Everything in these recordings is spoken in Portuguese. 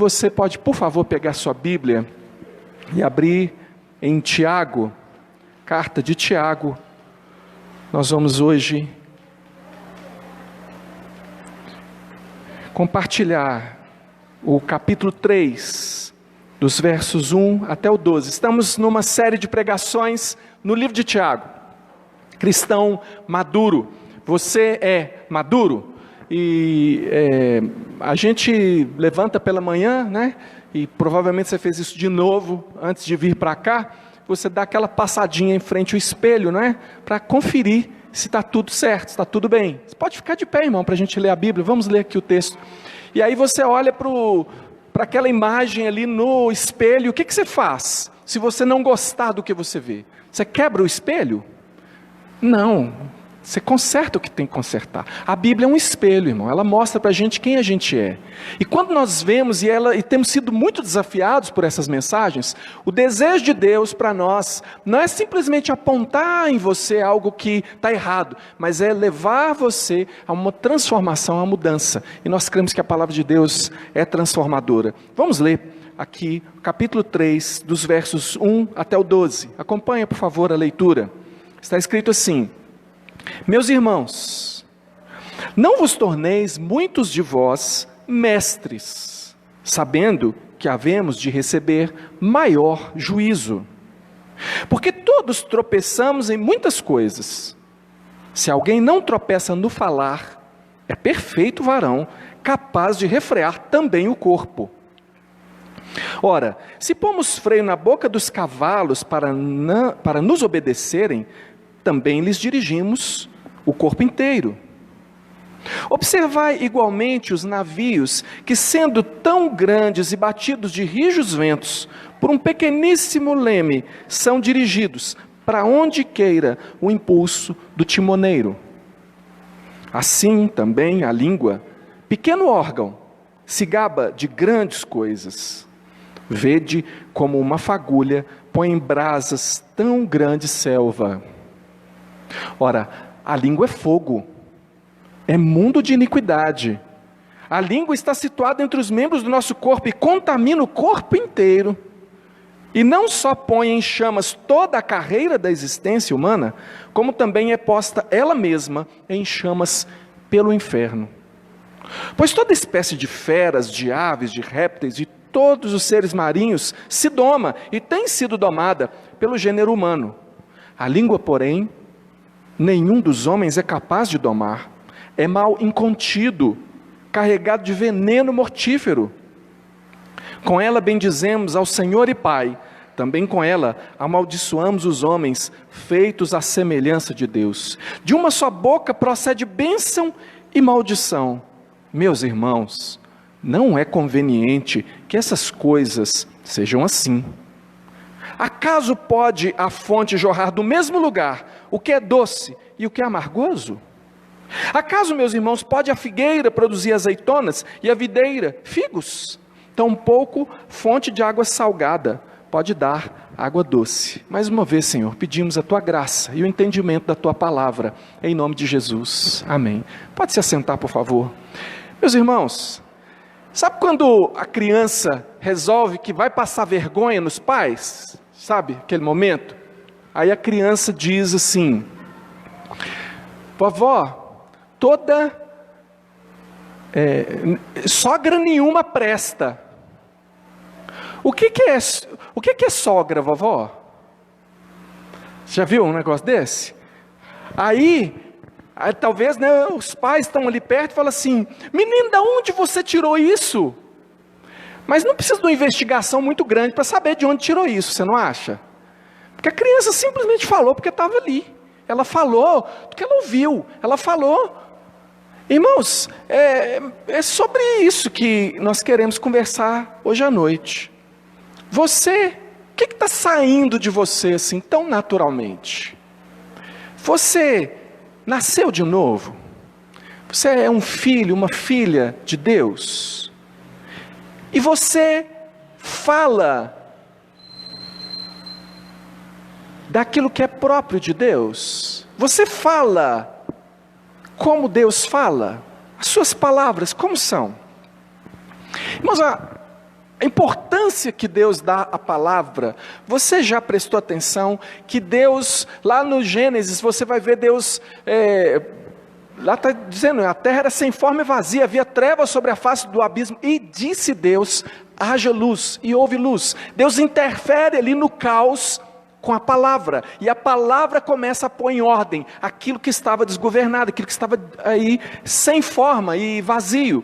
você pode, por favor, pegar sua Bíblia e abrir em Tiago, carta de Tiago. Nós vamos hoje compartilhar o capítulo 3, dos versos 1 até o 12. Estamos numa série de pregações no livro de Tiago. Cristão maduro. Você é maduro? E a gente levanta pela manhã, né? E provavelmente você fez isso de novo antes de vir para cá. Você dá aquela passadinha em frente ao espelho, né? Para conferir se está tudo certo, se está tudo bem. Você pode ficar de pé, irmão, para a gente ler a Bíblia. Vamos ler aqui o texto. E aí você olha para aquela imagem ali no espelho. O que você faz se você não gostar do que você vê? Você quebra o espelho? Não. Você conserta o que tem que consertar. A Bíblia é um espelho, irmão. Ela mostra para a gente quem a gente é. E quando nós vemos e temos sido muito desafiados por essas mensagens, o desejo de Deus para nós não é simplesmente apontar em você algo que está errado, mas é levar você a uma transformação, a uma mudança. E nós cremos que a palavra de Deus é transformadora. Vamos ler aqui o capítulo 3, dos versos 1 até o 12. Acompanha, por favor, a leitura. Está escrito assim: meus irmãos, não vos torneis muitos de vós mestres, sabendo que havemos de receber maior juízo. Porque todos tropeçamos em muitas coisas. Se alguém não tropeça no falar, é perfeito varão, capaz de refrear também o corpo. Ora, se pomos freio na boca dos cavalos para nos obedecerem, também lhes dirigimos o corpo inteiro. Observai igualmente os navios, que sendo tão grandes e batidos de rijos ventos, por um pequeníssimo leme, são dirigidos para onde queira o impulso do timoneiro. Assim também a língua, pequeno órgão, se gaba de grandes coisas. Vede como uma fagulha põe em brasas tão grande selva. Ora, a língua é fogo, é mundo de iniquidade. A língua está situada entre os membros do nosso corpo e contamina o corpo inteiro. E não só põe em chamas toda a carreira da existência humana, como também é posta ela mesma em chamas pelo inferno. Pois toda espécie de feras, de aves, de répteis, de todos os seres marinhos se doma e tem sido domada pelo gênero humano. A língua, porém, nenhum dos homens é capaz de domar. É mal incontido, carregado de veneno mortífero. Com ela bendizemos ao Senhor e Pai, também com ela amaldiçoamos os homens, feitos à semelhança de Deus. De uma só boca procede bênção e maldição. Meus irmãos, não é conveniente que essas coisas sejam assim. Acaso pode a fonte jorrar do mesmo lugar o que é doce e o que é amargoso? Acaso, meus irmãos, pode a figueira produzir azeitonas e a videira figos? Tampouco fonte de água salgada pode dar água doce. Mais uma vez, Senhor, pedimos a Tua graça e o entendimento da Tua palavra, em nome de Jesus. Amém. Pode se assentar, por favor. Meus irmãos, sabe quando a criança resolve que vai passar vergonha nos pais? Sabe, aquele momento? Aí a criança diz assim: vovó, sogra nenhuma presta. O que é sogra, vovó? Já viu um negócio desse? Aí talvez, né, os pais estão ali perto e falam assim: menino, de onde você tirou isso? Mas não precisa de uma investigação muito grande para saber de onde tirou isso, você não acha? Porque a criança simplesmente falou porque estava ali. Ela falou porque ela ouviu, ela falou. Irmãos, é sobre isso que nós queremos conversar hoje à noite. Você, o que está saindo de você assim tão naturalmente? Você nasceu de novo? Você é um filho, uma filha de Deus? E você fala daquilo que é próprio de Deus? Você fala como Deus fala? As suas palavras como são? Irmãos, A importância que Deus dá à palavra. Você já prestou atenção que Deus, lá no Gênesis, você vai ver Deus, lá está dizendo, a terra era sem forma e vazia, havia trevas sobre a face do abismo, e disse Deus, haja luz, e houve luz. Deus interfere ali no caos com a palavra, e a palavra começa a pôr em ordem aquilo que estava desgovernado, aquilo que estava aí sem forma e vazio.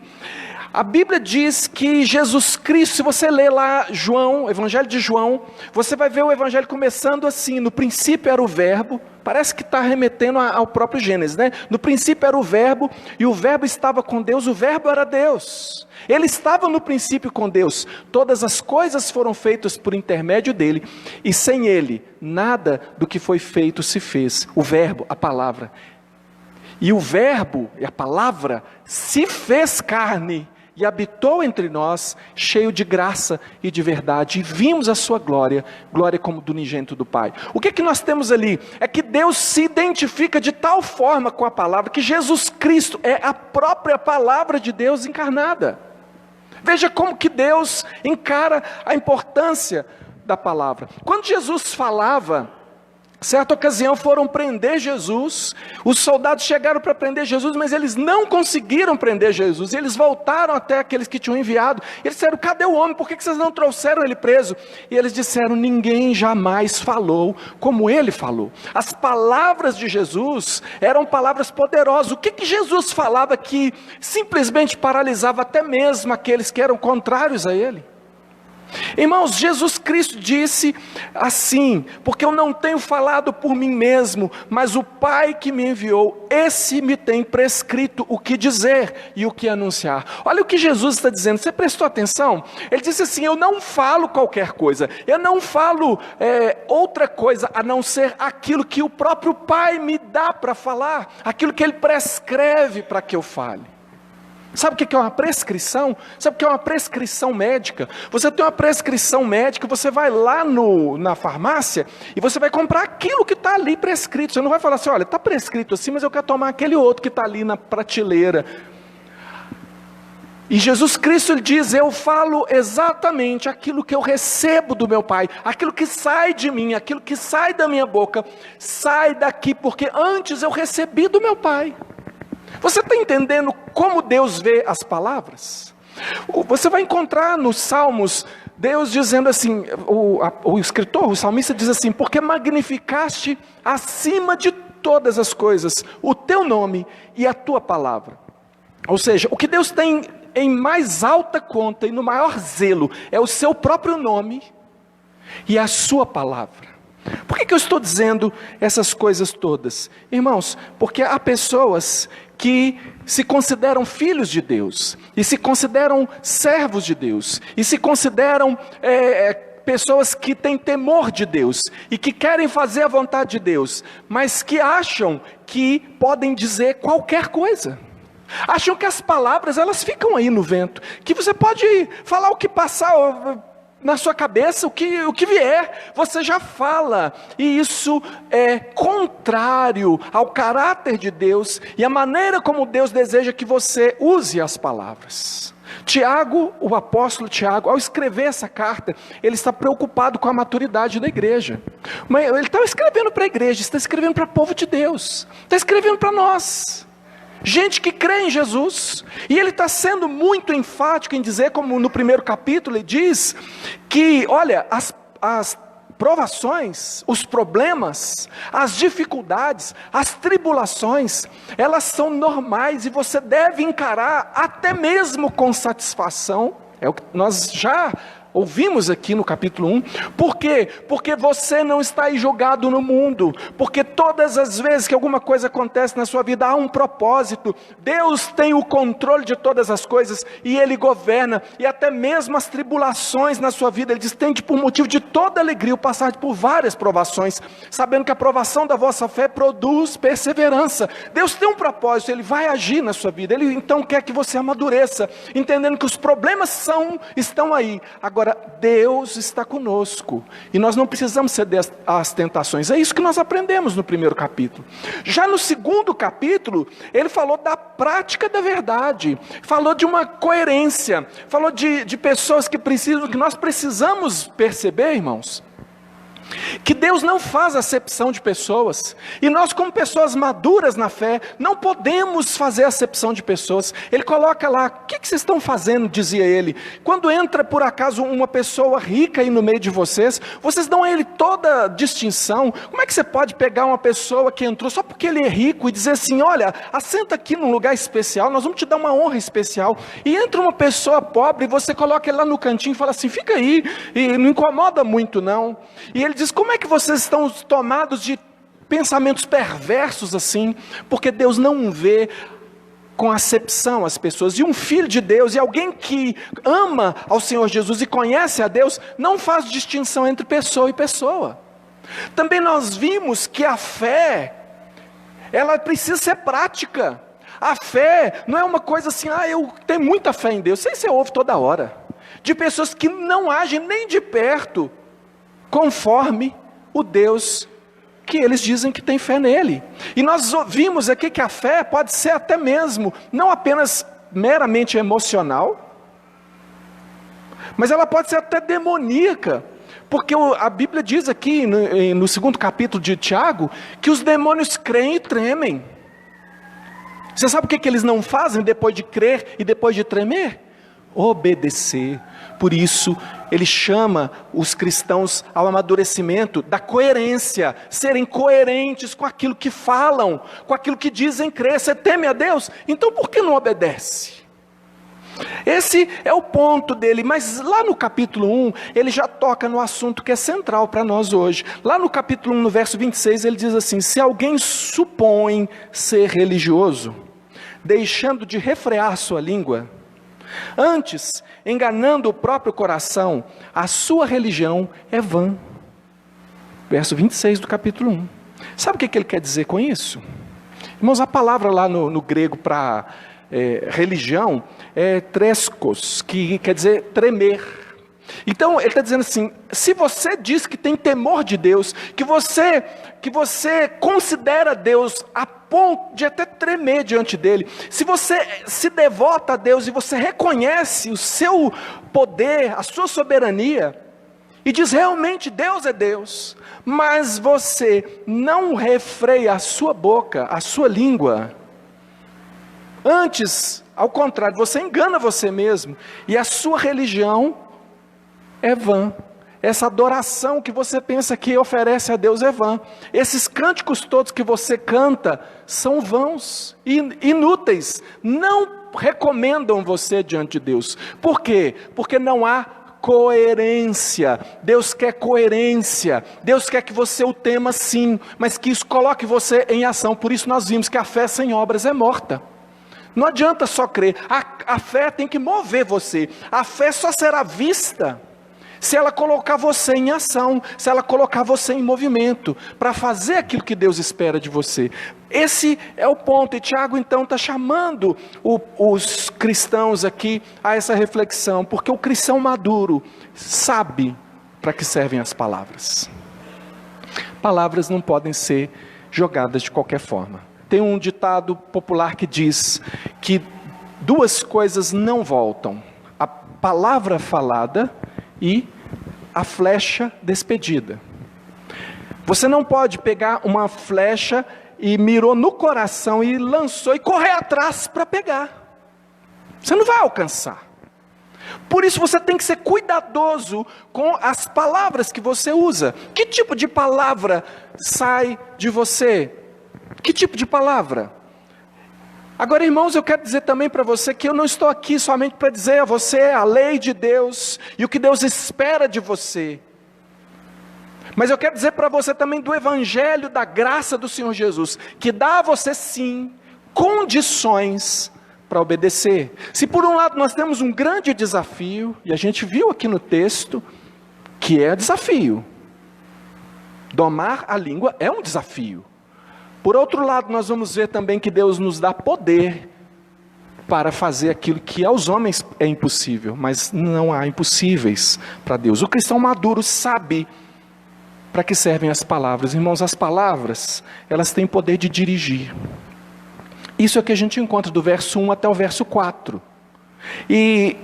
A Bíblia diz que Jesus Cristo, se você ler lá João, Evangelho de João, você vai ver o Evangelho começando assim, no princípio era o verbo, parece que está remetendo ao próprio Gênesis, né? No princípio era o verbo, e o verbo estava com Deus, o verbo era Deus. Ele estava no princípio com Deus, todas as coisas foram feitas por intermédio dele, e sem ele, nada do que foi feito se fez. O verbo, a palavra. E o verbo, e a palavra, se fez carne, e habitou entre nós, cheio de graça e de verdade, e vimos a sua glória, glória como do unigênito do Pai. O que nós temos ali? É que Deus se identifica de tal forma com a palavra, que Jesus Cristo é a própria palavra de Deus encarnada. Veja como que Deus encara a importância da palavra. Quando Jesus falava, certa ocasião foram prender Jesus, os soldados chegaram para prender Jesus, mas eles não conseguiram prender Jesus, eles voltaram até aqueles que tinham enviado, eles disseram, cadê o homem, por que vocês não trouxeram ele preso? E eles disseram, ninguém jamais falou como ele falou. As palavras de Jesus eram palavras poderosas. O que Jesus falava que simplesmente paralisava até mesmo aqueles que eram contrários a ele? Irmãos, Jesus Cristo disse assim, porque eu não tenho falado por mim mesmo, mas o Pai que me enviou, esse me tem prescrito o que dizer e o que anunciar. Olha o que Jesus está dizendo, você prestou atenção? Ele disse assim, eu não falo qualquer coisa, eu não falo outra coisa a não ser aquilo que o próprio Pai me dá para falar, aquilo que Ele prescreve para que eu fale. Sabe o que é uma prescrição? Sabe o que é uma prescrição médica? Você tem uma prescrição médica, você vai lá na farmácia e você vai comprar aquilo que está ali prescrito. Você não vai falar assim, olha, está prescrito assim, mas eu quero tomar aquele outro que está ali na prateleira. E Jesus Cristo ele diz, eu falo exatamente aquilo que eu recebo do meu Pai, aquilo que sai de mim, aquilo que sai da minha boca, sai daqui, porque antes eu recebi do meu Pai. Você está entendendo como Deus vê as palavras? Você vai encontrar nos Salmos, Deus dizendo assim, o escritor, o salmista diz assim, porque magnificaste acima de todas as coisas o teu nome e a tua palavra. Ou seja, o que Deus tem em mais alta conta e no maior zelo é o seu próprio nome e a sua palavra. Por que eu estou dizendo essas coisas todas? Irmãos, porque há pessoas que se consideram filhos de Deus, e se consideram servos de Deus, e se consideram pessoas que têm temor de Deus, e que querem fazer a vontade de Deus, mas que acham que podem dizer qualquer coisa. Acham que as palavras elas ficam aí no vento, que você pode falar o que passar na sua cabeça, o que vier, você já fala, e isso é contrário ao caráter de Deus, e a maneira como Deus deseja que você use as palavras. Tiago, o apóstolo Tiago, ao escrever essa carta, ele está preocupado com a maturidade da igreja, mas ele está escrevendo para a igreja, está escrevendo para o povo de Deus, está escrevendo para nós, gente que crê em Jesus, e ele está sendo muito enfático em dizer, como no primeiro capítulo ele diz, que olha, as provações, os problemas, as dificuldades, as tribulações, elas são normais e você deve encarar até mesmo com satisfação, é o que nós já ouvimos aqui no capítulo 1, por quê? Porque você não está aí jogado no mundo, porque todas as vezes que alguma coisa acontece na sua vida, há um propósito, Deus tem o controle de todas as coisas, e Ele governa, e até mesmo as tribulações na sua vida, Ele diz, tende por motivo de toda alegria o passar por várias provações, sabendo que a provação da vossa fé produz perseverança. Deus tem um propósito, Ele vai agir na sua vida, Ele então quer que você amadureça, entendendo que os problemas estão aí, agora Agora, Deus está conosco, e nós não precisamos ceder às tentações. É isso que nós aprendemos no primeiro capítulo. Já no segundo capítulo, ele falou da prática da verdade, falou de uma coerência, falou de pessoas que nós precisamos perceber, irmãos, que Deus não faz acepção de pessoas, e nós, como pessoas maduras na fé, não podemos fazer acepção de pessoas. Ele coloca lá: o que vocês estão fazendo, dizia ele, quando entra por acaso uma pessoa rica aí no meio de vocês dão a ele toda distinção. Como é que você pode pegar uma pessoa que entrou só porque ele é rico e dizer assim: olha, assenta aqui num lugar especial, nós vamos te dar uma honra especial, e entra uma pessoa pobre e você coloca ele lá no cantinho e fala assim: fica aí, e não incomoda muito não. E ele diz: como é que vocês estão tomados de pensamentos perversos assim? Porque Deus não vê com acepção as pessoas. E um filho de Deus, e alguém que ama ao Senhor Jesus e conhece a Deus, não faz distinção entre pessoa e pessoa. Também nós vimos que a fé, ela precisa ser prática. A fé não é uma coisa assim: eu tenho muita fé em Deus. Isso aí você ouve toda hora, de pessoas que não agem nem de perto conforme o Deus que eles dizem que tem fé nele. E nós vimos aqui que a fé pode ser até mesmo, não apenas meramente emocional, mas ela pode ser até demoníaca, porque a Bíblia diz aqui no segundo capítulo de Tiago, que os demônios creem e tremem. Você sabe o que eles não fazem depois de crer e depois de tremer? Obedecer. Por isso, ele chama os cristãos ao amadurecimento da coerência, serem coerentes com aquilo que falam, com aquilo que dizem crer. Você teme a Deus? Então por que não obedece? Esse é o ponto dele, mas lá no capítulo 1, ele já toca no assunto que é central para nós hoje. Lá no capítulo 1, no verso 26, ele diz assim: se alguém supõe ser religioso, deixando de refrear sua língua, antes, enganando o próprio coração, a sua religião é vã. Verso 26 do capítulo 1. Sabe o que ele quer dizer com isso? Irmãos, a palavra lá no grego para religião é treskos, que quer dizer tremer. Então ele está dizendo assim: se você diz que tem temor de Deus, que você considera Deus a ponto de até tremer diante dele, se você se devota a Deus e você reconhece o seu poder, a sua soberania, e diz realmente Deus é Deus, mas você não refreia a sua boca, a sua língua, antes, ao contrário, você engana você mesmo, e a sua religião é vã. Essa adoração que você pensa que oferece a Deus é vã. Esses cânticos todos que você canta são vãos, inúteis, não recomendam você diante de Deus. Por quê? Porque não há coerência. Deus quer coerência. Deus quer que você o tema sim, mas que isso coloque você em ação. Por isso nós vimos que a fé sem obras é morta. Não adianta só crer, a fé tem que mover você. A fé só será vista se ela colocar você em ação, se ela colocar você em movimento, para fazer aquilo que Deus espera de você. Esse é o ponto, e Tiago então está chamando os cristãos aqui a essa reflexão, porque o cristão maduro sabe para que servem as palavras. Palavras não podem ser jogadas de qualquer forma. Tem um ditado popular que diz que duas coisas não voltam: a palavra falada e a flecha despedida. Você não pode pegar uma flecha e mirou no coração e lançou e correr atrás para pegar. Você não vai alcançar. Por isso você tem que ser cuidadoso com as palavras que você usa. Que tipo de palavra sai de você? Que tipo de palavra? Agora, irmãos, eu quero dizer também para você que eu não estou aqui somente para dizer a você a lei de Deus e o que Deus espera de você. Mas eu quero dizer para você também do evangelho da graça do Senhor Jesus, que dá a você sim condições para obedecer. Se por um lado nós temos um grande desafio, e a gente viu aqui no texto, que é desafio. Domar a língua é um desafio. Por outro lado, nós vamos ver também que Deus nos dá poder para fazer aquilo que aos homens é impossível, mas não há impossíveis para Deus. O cristão maduro sabe para que servem as palavras. Irmãos, as palavras, elas têm poder de dirigir. Isso é o que a gente encontra do verso 1 até o verso 4. E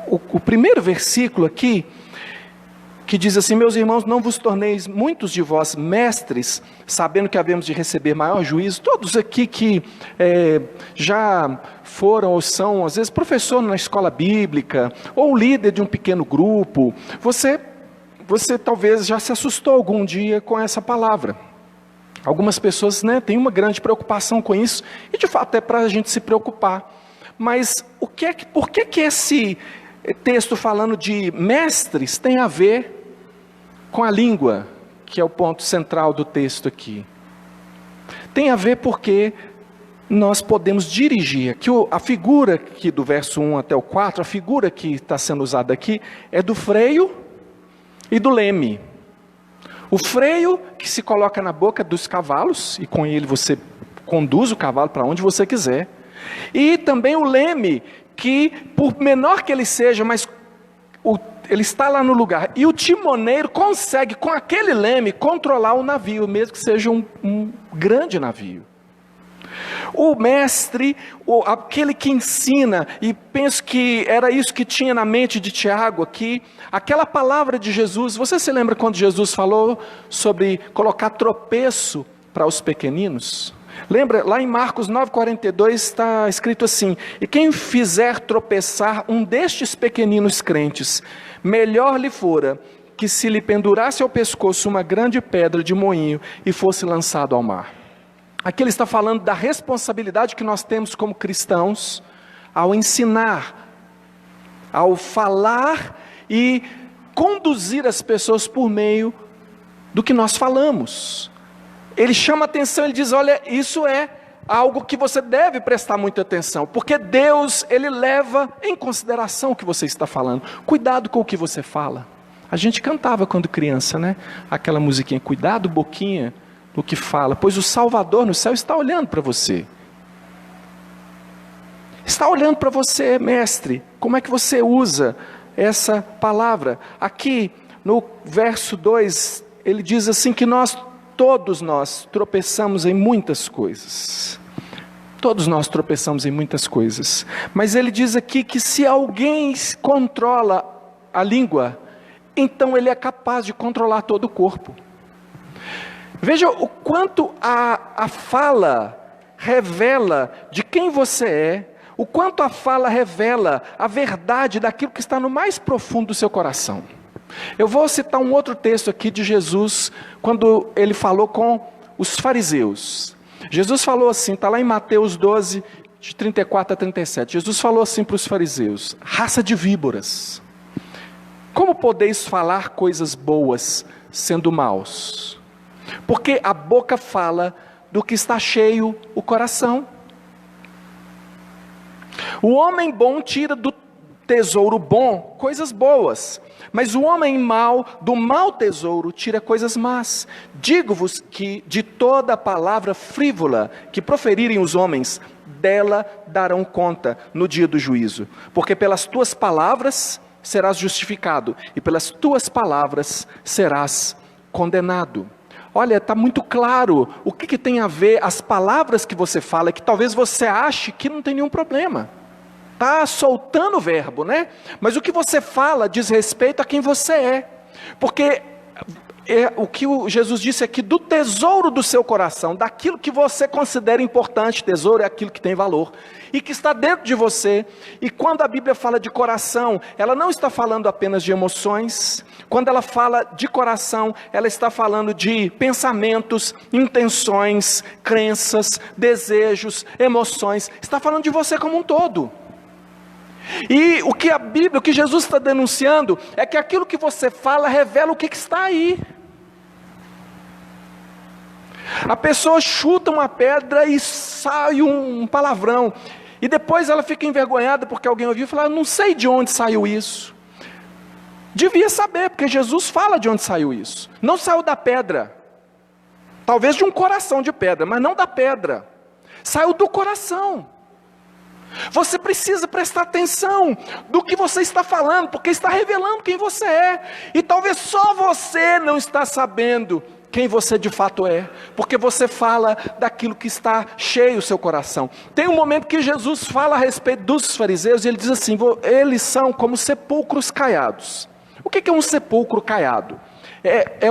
o primeiro versículo aqui, que diz assim: meus irmãos, não vos torneis muitos de vós mestres, sabendo que havemos de receber maior juízo. Todos aqui que já foram ou são, às vezes, professor na escola bíblica, ou líder de um pequeno grupo, você talvez já se assustou algum dia com essa palavra. Algumas pessoas, têm uma grande preocupação com isso, e de fato é para a gente se preocupar. Mas por que esse texto falando de mestres tem a ver com a língua, que é o ponto central do texto aqui? Tem a ver porque nós podemos dirigir. A figura aqui do verso 1 até o 4, a figura que está sendo usada aqui, é do freio e do leme. O freio que se coloca na boca dos cavalos, e com ele você conduz o cavalo para onde você quiser. E também o leme, que por menor que ele seja, mas ele está lá no lugar. E o timoneiro consegue, com aquele leme, controlar o navio, mesmo que seja um grande navio. O mestre, aquele que ensina, e penso que era isso que tinha na mente de Tiago aqui, aquela palavra de Jesus. Você se lembra quando Jesus falou sobre colocar tropeço para os pequeninos? Lembra, lá em Marcos 9,42 está escrito assim: e quem fizer tropeçar um destes pequeninos crentes, melhor lhe fora que se lhe pendurasse ao pescoço uma grande pedra de moinho e fosse lançado ao mar. Aqui ele está falando da responsabilidade que nós temos como cristãos ao ensinar, ao falar e conduzir as pessoas por meio do que nós falamos. Ele chama atenção, ele diz: olha, isso é algo que você deve prestar muita atenção, porque Deus, Ele leva em consideração o que você está falando. Cuidado com o que você fala. A gente cantava quando criança, aquela musiquinha: cuidado, boquinha, no que fala, pois o Salvador no céu está olhando para você. Está olhando para você, mestre. Como é que você usa essa palavra? Aqui no verso 2, ele diz assim que todos nós tropeçamos em muitas coisas. Todos nós tropeçamos em muitas coisas. Mas ele diz aqui que se alguém controla a língua, então ele é capaz de controlar todo o corpo. Veja o quanto a fala revela de quem você é, o quanto a fala revela a verdade daquilo que está no mais profundo do seu coração. Eu vou citar um outro texto aqui de Jesus, quando ele falou com os fariseus. Jesus falou assim, está lá em Mateus 12, de 34 a 37. Jesus falou assim para os fariseus: raça de víboras, como podeis falar coisas boas sendo maus? Porque a boca fala do que está cheio o coração. O homem bom tira do tesouro bom coisas boas, mas o homem mau do mau tesouro tira coisas más. Digo-vos que de toda palavra frívola que proferirem os homens, dela darão conta no dia do juízo. Porque pelas tuas palavras serás justificado, e pelas tuas palavras serás condenado. Olha, está muito claro o que tem a ver as palavras que você fala, que talvez você ache que não tem nenhum problema. Está soltando o verbo, Mas o que você fala diz respeito a quem você é. Porque o que Jesus disse aqui, do tesouro do seu coração, daquilo que você considera importante. Tesouro é aquilo que tem valor e que está dentro de você. E quando a Bíblia fala de coração, ela não está falando apenas de emoções. Quando ela fala de coração, ela está falando de pensamentos, intenções, crenças, desejos, emoções. Está falando de você como um todo. E o que a Bíblia, o que Jesus está denunciando, é que aquilo que você fala revela o que está aí. A pessoa chuta uma pedra e sai um palavrão, e depois ela fica envergonhada porque alguém ouviu e fala: não sei de onde saiu isso. Devia saber, porque Jesus fala de onde saiu isso. Não saiu da pedra, talvez de um coração de pedra, mas não da pedra. Saiu do coração. Você precisa prestar atenção do que você está falando, porque está revelando quem você é. E talvez só você não está sabendo quem você de fato é, porque você fala daquilo que está cheio o seu coração. Tem um momento que Jesus fala a respeito dos fariseus, e ele diz assim: eles são como sepulcros caiados. O que é um sepulcro caiado? É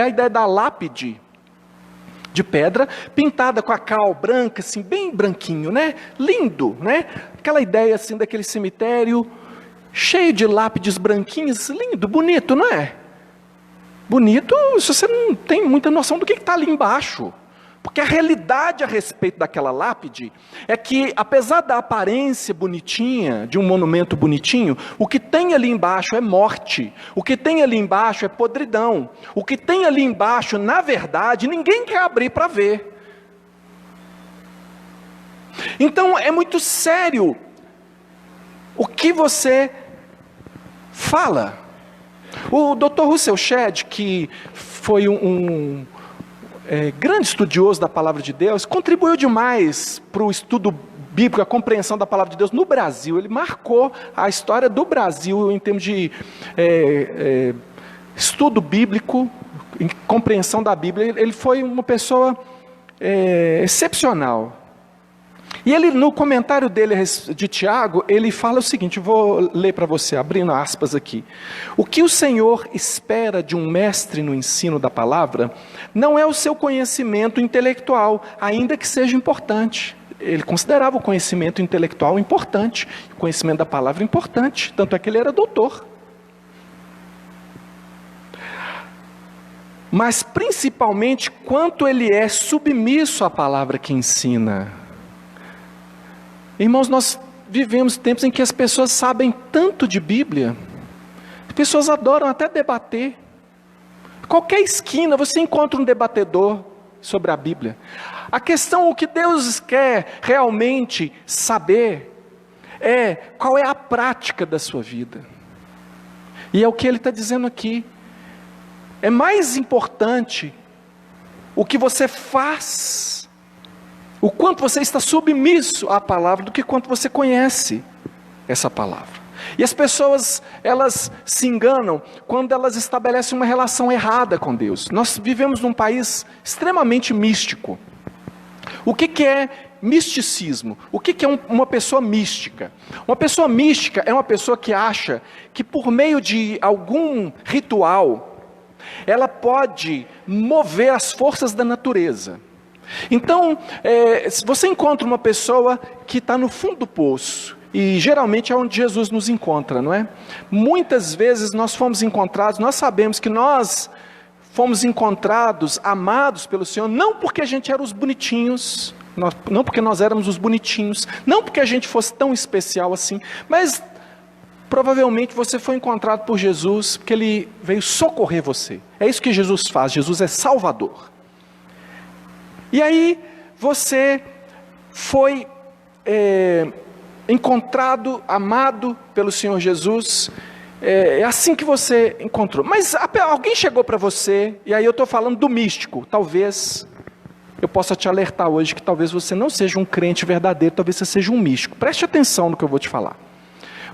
a ideia da lápide de pedra, pintada com a cal branca, assim, bem branquinho, né? Lindo, né? Aquela ideia assim daquele cemitério, cheio de lápides branquinhas, lindo, bonito, não é? Bonito, se você não tem muita noção do que está ali embaixo. Porque a realidade a respeito daquela lápide é que, apesar da aparência bonitinha, de um monumento bonitinho, o que tem ali embaixo é morte, o que tem ali embaixo é podridão, o que tem ali embaixo, na verdade, ninguém quer abrir para ver. Então é muito sério o que você fala. O Dr. Russell Shedd, que foi um grande estudioso da palavra de Deus, contribuiu demais para o estudo bíblico, a compreensão da palavra de Deus no Brasil. Ele marcou a história do Brasil em termos de estudo bíblico, em compreensão da Bíblia. Ele foi uma pessoa excepcional. E ele, no comentário dele de Tiago, ele fala o seguinte, vou ler para você, abrindo aspas aqui. O que o Senhor espera de um mestre no ensino da palavra, não é o seu conhecimento intelectual, ainda que seja importante. Ele considerava o conhecimento intelectual importante, o conhecimento da palavra importante, tanto é que ele era doutor. Mas principalmente quanto ele é submisso à palavra que ensina. Irmãos, nós vivemos tempos em que as pessoas sabem tanto de Bíblia, as pessoas adoram até debater. Qualquer esquina você encontra um debatedor sobre a Bíblia. A questão, o que Deus quer realmente saber, é qual é a prática da sua vida. E é o que ele está dizendo aqui. É mais importante o que você faz, o quanto você está submisso à palavra, do que quanto você conhece essa palavra. E as pessoas, elas se enganam quando elas estabelecem uma relação errada com Deus. Nós vivemos num país extremamente místico. O que é misticismo? O que é uma pessoa mística? Uma pessoa mística é uma pessoa que acha que por meio de algum ritual, ela pode mover as forças da natureza. Então, se você encontra uma pessoa que está no fundo do poço, e geralmente é onde Jesus nos encontra, não é? Muitas vezes nós fomos encontrados, nós sabemos que nós fomos encontrados, amados pelo Senhor, não porque a gente era os bonitinhos, não porque nós éramos os bonitinhos, não porque a gente fosse tão especial assim, mas provavelmente você foi encontrado por Jesus, porque Ele veio socorrer você. É isso que Jesus faz, Jesus é Salvador. E aí você foi encontrado, amado pelo Senhor Jesus, é assim que você encontrou. Mas alguém chegou para você, e aí eu estou falando do místico, talvez eu possa te alertar hoje que talvez você não seja um crente verdadeiro, talvez você seja um místico. Preste atenção no que eu vou te falar.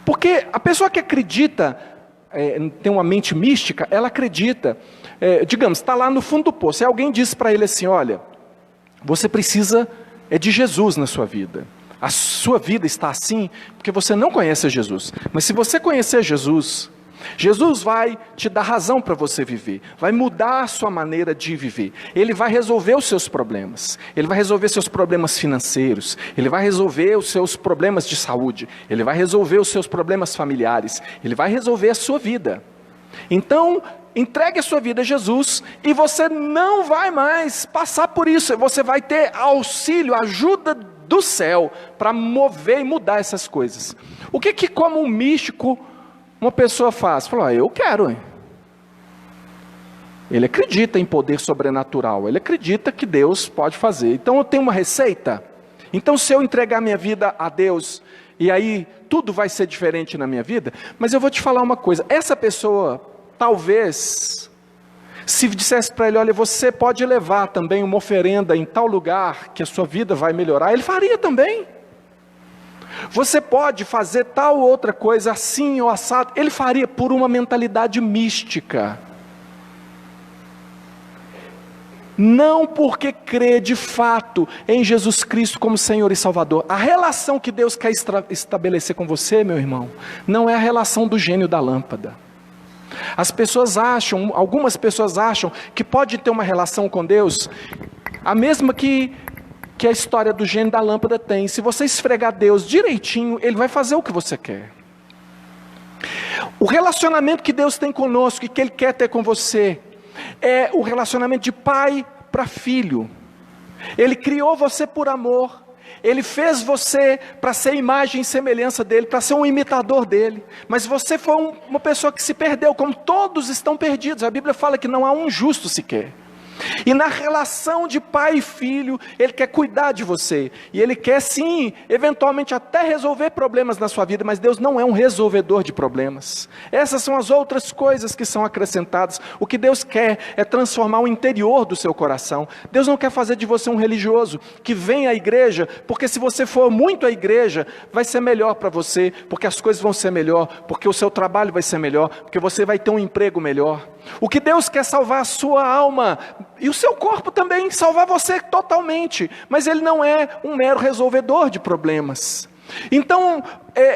Porque a pessoa que acredita, tem uma mente mística, ela acredita, digamos, está lá no fundo do poço, e alguém diz para ele assim, olha, você precisa de Jesus na sua vida. A sua vida está assim porque você não conhece Jesus. Mas se você conhecer Jesus, Jesus vai te dar razão para você viver. Vai mudar a sua maneira de viver. Ele vai resolver os seus problemas. Ele vai resolver seus problemas financeiros. Ele vai resolver os seus problemas de saúde. Ele vai resolver os seus problemas familiares. Ele vai resolver a sua vida. Então, entregue a sua vida a Jesus e você não vai mais passar por isso. Você vai ter auxílio, ajuda do céu para mover e mudar essas coisas. O que como um místico uma pessoa faz? Fala, eu quero. Ele acredita em poder sobrenatural. Ele acredita que Deus pode fazer. Então eu tenho uma receita. Então se eu entregar minha vida a Deus, e aí tudo vai ser diferente na minha vida. Mas eu vou te falar uma coisa. Essa pessoa, talvez, se dissesse para ele, olha, você pode levar também uma oferenda em tal lugar, que a sua vida vai melhorar, ele faria também. Você pode fazer tal ou outra coisa assim ou assado. Ele faria por uma mentalidade mística. Não porque crê de fato em Jesus Cristo como Senhor e Salvador. A relação que Deus quer estabelecer com você, meu irmão, não é a relação do gênio da lâmpada. As pessoas acham, algumas pessoas acham que pode ter uma relação com Deus, a mesma que a história do gênio da lâmpada tem. Se você esfregar Deus direitinho, Ele vai fazer o que você quer. O relacionamento que Deus tem conosco e que Ele quer ter com você, é o relacionamento de pai para filho. Ele criou você por amor. Ele fez você para ser imagem e semelhança dele, para ser um imitador dele. Mas você foi uma pessoa que se perdeu, como todos estão perdidos. A Bíblia fala que não há um justo sequer. E na relação de pai e filho, Ele quer cuidar de você. E Ele quer sim, eventualmente até resolver problemas na sua vida. Mas Deus não é um resolvedor de problemas. Essas são as outras coisas que são acrescentadas. O que Deus quer é transformar o interior do seu coração. Deus não quer fazer de você um religioso que vem à igreja, porque se você for muito à igreja, vai ser melhor para você, porque as coisas vão ser melhor, porque o seu trabalho vai ser melhor, porque você vai ter um emprego melhor. O que Deus quer salvar a sua alma e o seu corpo também, salvar você totalmente. Mas Ele não é um mero resolvedor de problemas. Então,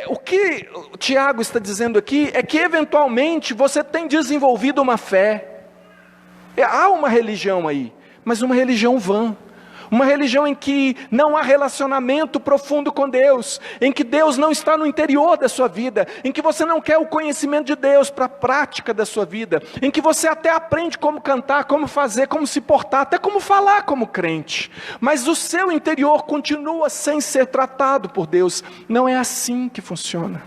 o que o Tiago está dizendo aqui é que eventualmente você tem desenvolvido uma fé. Há uma religião aí, mas uma religião vã. Uma religião em que não há relacionamento profundo com Deus, em que Deus não está no interior da sua vida, em que você não quer o conhecimento de Deus para a prática da sua vida, em que você até aprende como cantar, como fazer, como se portar, até como falar como crente, mas o seu interior continua sem ser tratado por Deus. Não é assim que funciona.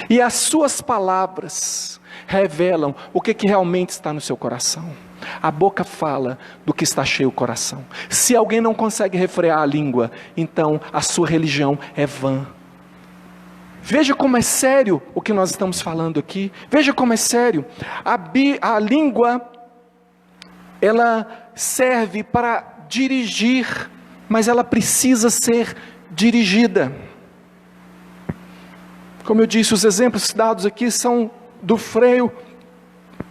E as suas palavras revelam o que realmente está no seu coração. A boca fala do que está cheio o coração. Se alguém não consegue refrear a língua, então a sua religião é vã. Veja como é sério o que nós estamos falando aqui. Veja como é sério. A língua, ela serve para dirigir, mas ela precisa ser dirigida. Como eu disse, os exemplos dados aqui são do freio.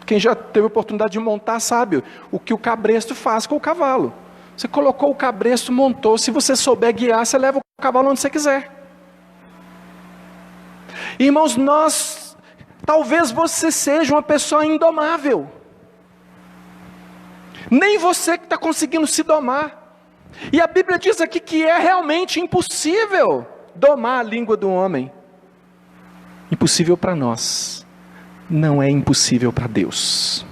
Quem já teve a oportunidade de montar sabe o que o cabresto faz com o cavalo. Você colocou o cabresto, montou. Se você souber guiar, você leva o cavalo onde você quiser. Irmãos, talvez você seja uma pessoa indomável. Nem você que está conseguindo se domar. E a Bíblia diz aqui que é realmente impossível domar a língua do homem. Impossível para nós. Não é impossível para Deus.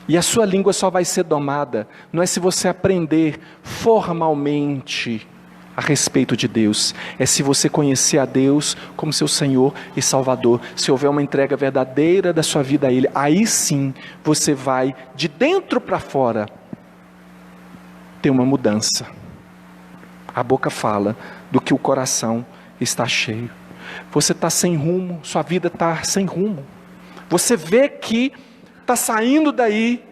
E a sua língua só vai ser domada, não é se você aprender formalmente a respeito de Deus, é se você conhecer a Deus como seu Senhor e Salvador, se houver uma entrega verdadeira da sua vida a Ele, aí sim você vai, de dentro para fora, ter uma mudança. A boca fala do que o coração está cheio. Você está sem rumo, sua vida está sem rumo. Você vê que está saindo daí.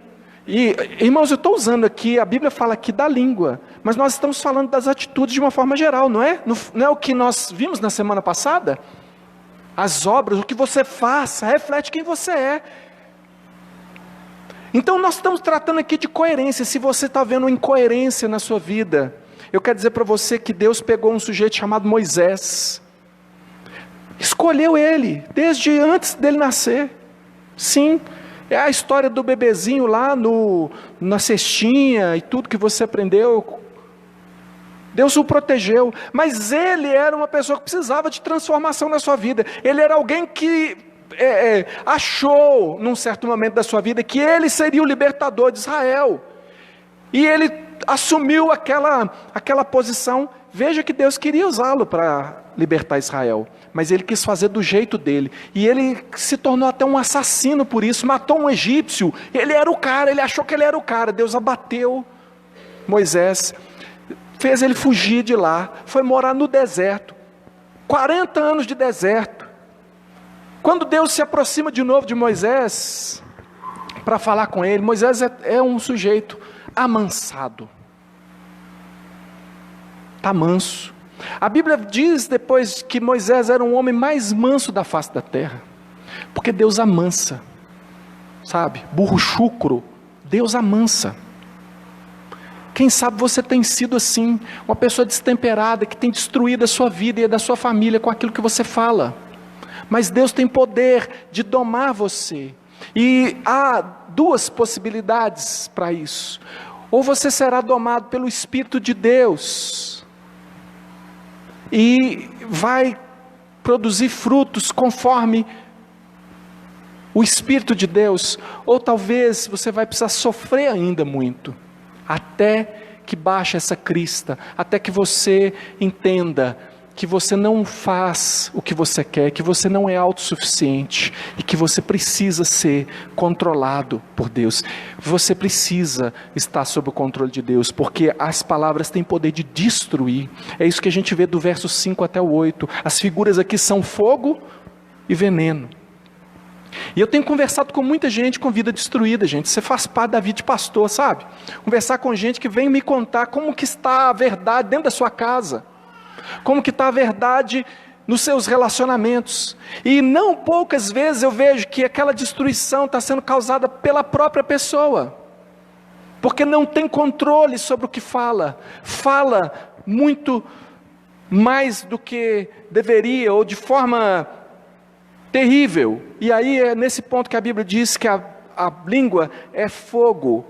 E, irmãos, eu estou usando aqui, a Bíblia fala aqui da língua, mas nós estamos falando das atitudes de uma forma geral, não é? Não é o que nós vimos na semana passada? As obras, o que você faz, reflete quem você é. Então nós estamos tratando aqui de coerência. Se você está vendo incoerência na sua vida, eu quero dizer para você que Deus pegou um sujeito chamado Moisés, escolheu ele, desde antes dele nascer. Sim, é a história do bebezinho lá na cestinha e tudo que você aprendeu. Deus o protegeu, mas ele era uma pessoa que precisava de transformação na sua vida. Ele era alguém que achou, num certo momento da sua vida, que ele seria o libertador de Israel. E ele assumiu aquela posição. Veja que Deus queria usá-lo para libertar Israel, mas ele quis fazer do jeito dele, e ele se tornou até um assassino por isso, matou um egípcio. Ele era o cara, ele achou que ele era o cara. Deus abateu Moisés, fez ele fugir de lá, foi morar no deserto, 40 anos de deserto. Quando Deus se aproxima de novo de Moisés, para falar com ele, Moisés é um sujeito amansado, está manso. A Bíblia diz depois que Moisés era um homem mais manso da face da terra, porque Deus amansa, sabe? Burro chucro, Deus amansa. Quem sabe você tem sido assim, uma pessoa destemperada, que tem destruído a sua vida e a da sua família com aquilo que você fala. Mas Deus tem poder de domar você. E há duas possibilidades para isso. Ou você será domado pelo Espírito de Deus, e vai produzir frutos conforme o Espírito de Deus. Ou talvez você vai precisar sofrer ainda muito, até que baixe essa crista, até que você entenda que você não faz o que você quer, que você não é autossuficiente, e que você precisa ser controlado por Deus. Você precisa estar sob o controle de Deus, porque as palavras têm poder de destruir. É isso que a gente vê do verso 5 até o 8, as figuras aqui são fogo e veneno. E eu tenho conversado com muita gente com vida destruída, gente. Você faz parte da vida de pastor, sabe? Conversar com gente que vem me contar como que está a verdade dentro da sua casa, como que está a verdade nos seus relacionamentos. E não poucas vezes eu vejo que aquela destruição está sendo causada pela própria pessoa, porque não tem controle sobre o que fala. Fala muito mais do que deveria, ou de forma terrível. E aí é nesse ponto que a Bíblia diz que a língua é fogo.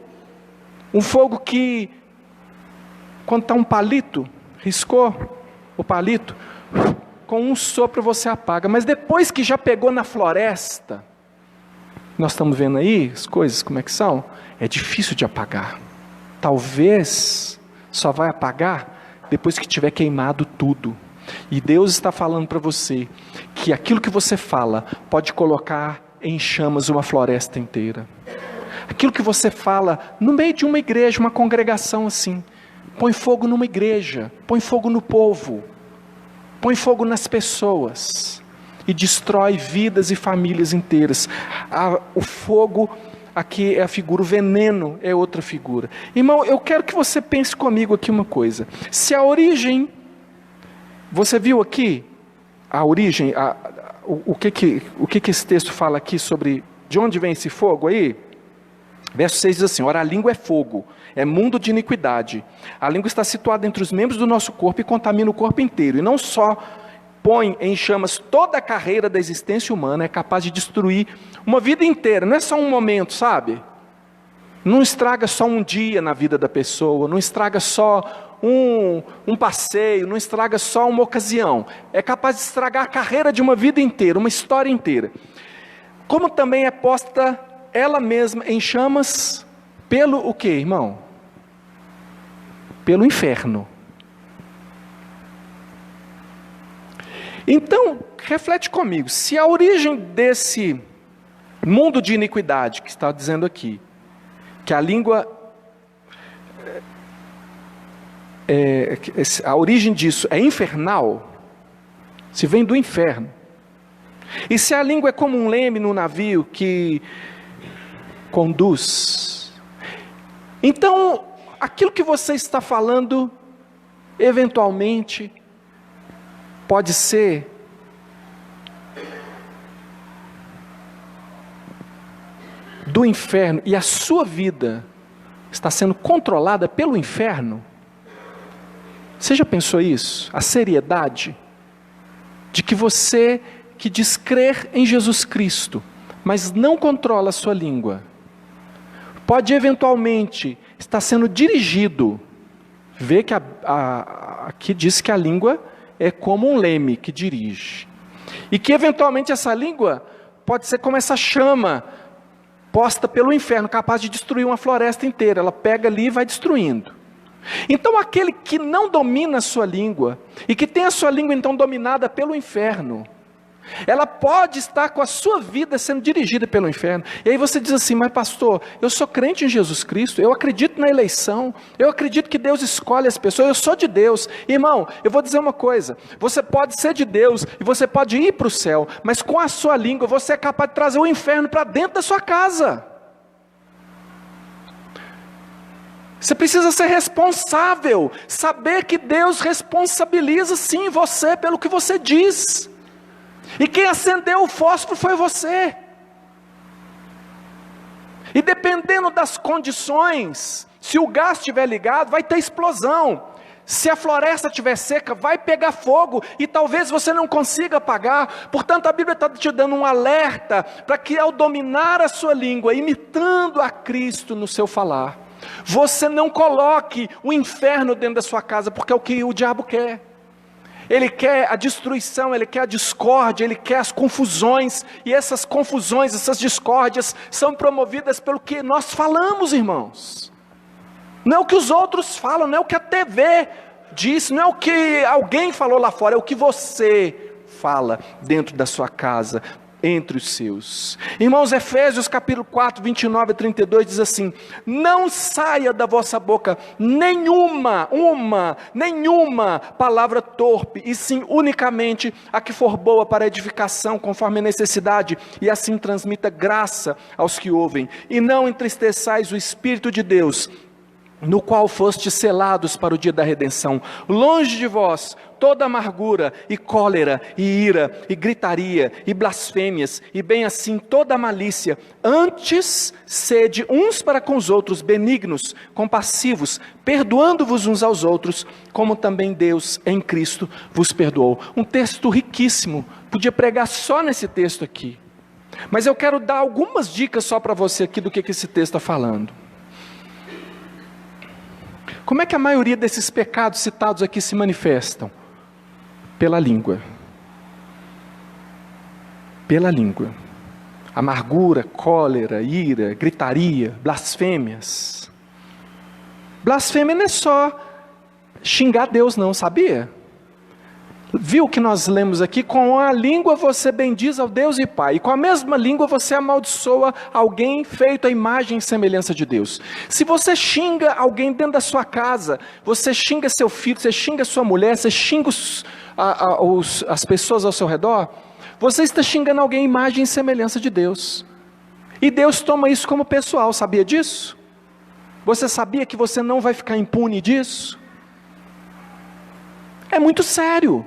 Um fogo que, quando está um palito, riscou o palito, com um sopro você apaga. Mas depois que já pegou na floresta, nós estamos vendo aí as coisas como é que são, é difícil de apagar. Talvez só vai apagar depois que tiver queimado tudo. E Deus está falando para você que aquilo que você fala pode colocar em chamas uma floresta inteira. Aquilo que você fala no meio de uma igreja, uma congregação assim, põe fogo numa igreja, põe fogo no povo, põe fogo nas pessoas e destrói vidas e famílias inteiras. O fogo aqui é a figura, o veneno é outra figura. Irmão, eu quero que você pense comigo aqui uma coisa. Se a origem, você viu aqui a origem, o que esse texto fala aqui sobre de onde vem esse fogo aí? Verso 6 diz assim: ora, a língua é fogo, é mundo de iniquidade. A língua está situada entre os membros do nosso corpo e contamina o corpo inteiro. E não só põe em chamas toda a carreira da existência humana, é capaz de destruir uma vida inteira. Não é só um momento, sabe? Não estraga só um dia na vida da pessoa, não estraga só um passeio, não estraga só uma ocasião. É capaz de estragar a carreira de uma vida inteira, uma história inteira. Como também é posta ela mesma em chamas pelo o quê, irmão? Pelo inferno. Então, reflete comigo, se a origem desse mundo de iniquidade, que está dizendo aqui, que a língua, a origem disso é infernal, se vem do inferno, e se a língua é como um leme no navio que conduz, então aquilo que você está falando, eventualmente, pode ser do inferno, e a sua vida está sendo controlada pelo inferno. Você já pensou isso? A seriedade de que você que diz crer em Jesus Cristo, mas não controla a sua língua, pode eventualmente estar sendo dirigido. Vê que aqui diz que a língua é como um leme que dirige, e que eventualmente essa língua pode ser como essa chama posta pelo inferno, capaz de destruir uma floresta inteira. Ela pega ali e vai destruindo. Então aquele que não domina a sua língua, e que tem a sua língua então dominada pelo inferno, ela pode estar com a sua vida sendo dirigida pelo inferno. E aí você diz assim: mas pastor, eu sou crente em Jesus Cristo, eu acredito na eleição, eu acredito que Deus escolhe as pessoas, eu sou de Deus. Irmão, eu vou dizer uma coisa: você pode ser de Deus e você pode ir para o céu, mas com a sua língua você é capaz de trazer o inferno para dentro da sua casa. Você precisa ser responsável, saber que Deus responsabiliza sim você pelo que você diz. E quem acendeu o fósforo foi você. E dependendo das condições, se o gás estiver ligado, vai ter explosão. Se a floresta estiver seca, vai pegar fogo e talvez você não consiga apagar. Portanto, a Bíblia está te dando um alerta para que ao dominar a sua língua, imitando a Cristo no seu falar, você não coloque o inferno dentro da sua casa, porque é o que o diabo quer. Ele quer a destruição, ele quer a discórdia, ele quer as confusões, e essas confusões, essas discórdias, são promovidas pelo que nós falamos, irmãos. Não é o que os outros falam, não é o que a TV diz, não é o que alguém falou lá fora, é o que você fala dentro da sua casa, entre os seus. Irmãos, Efésios capítulo 4, 29 a 32 diz assim: não saia da vossa boca nenhuma palavra torpe, e sim unicamente a que for boa para edificação, conforme a necessidade, e assim transmita graça aos que ouvem. E não entristeçais o Espírito de Deus, no qual fostes selados para o dia da redenção. Longe de vós toda amargura, e cólera, e ira, e gritaria, e blasfêmias, e bem assim toda malícia. Antes, sede uns para com os outros benignos, compassivos, perdoando-vos uns aos outros, como também Deus em Cristo vos perdoou. Um texto riquíssimo, podia pregar só nesse texto aqui, mas eu quero dar algumas dicas só para você aqui do que esse texto está falando. Como é que a maioria desses pecados citados aqui se manifestam? Pela língua. Pela língua. Amargura, cólera, ira, gritaria, blasfêmias. Blasfêmia não é só xingar Deus não, sabia? Viu que nós lemos aqui? Com a língua você bendiz ao Deus e Pai, e com a mesma língua você amaldiçoa alguém feito à imagem e semelhança de Deus. Se você xinga alguém dentro da sua casa, você xinga seu filho, você xinga sua mulher, você xinga as pessoas ao seu redor, você está xingando alguém à imagem e semelhança de Deus. E Deus toma isso como pessoal, sabia disso? Você sabia que você não vai ficar impune disso? É muito sério.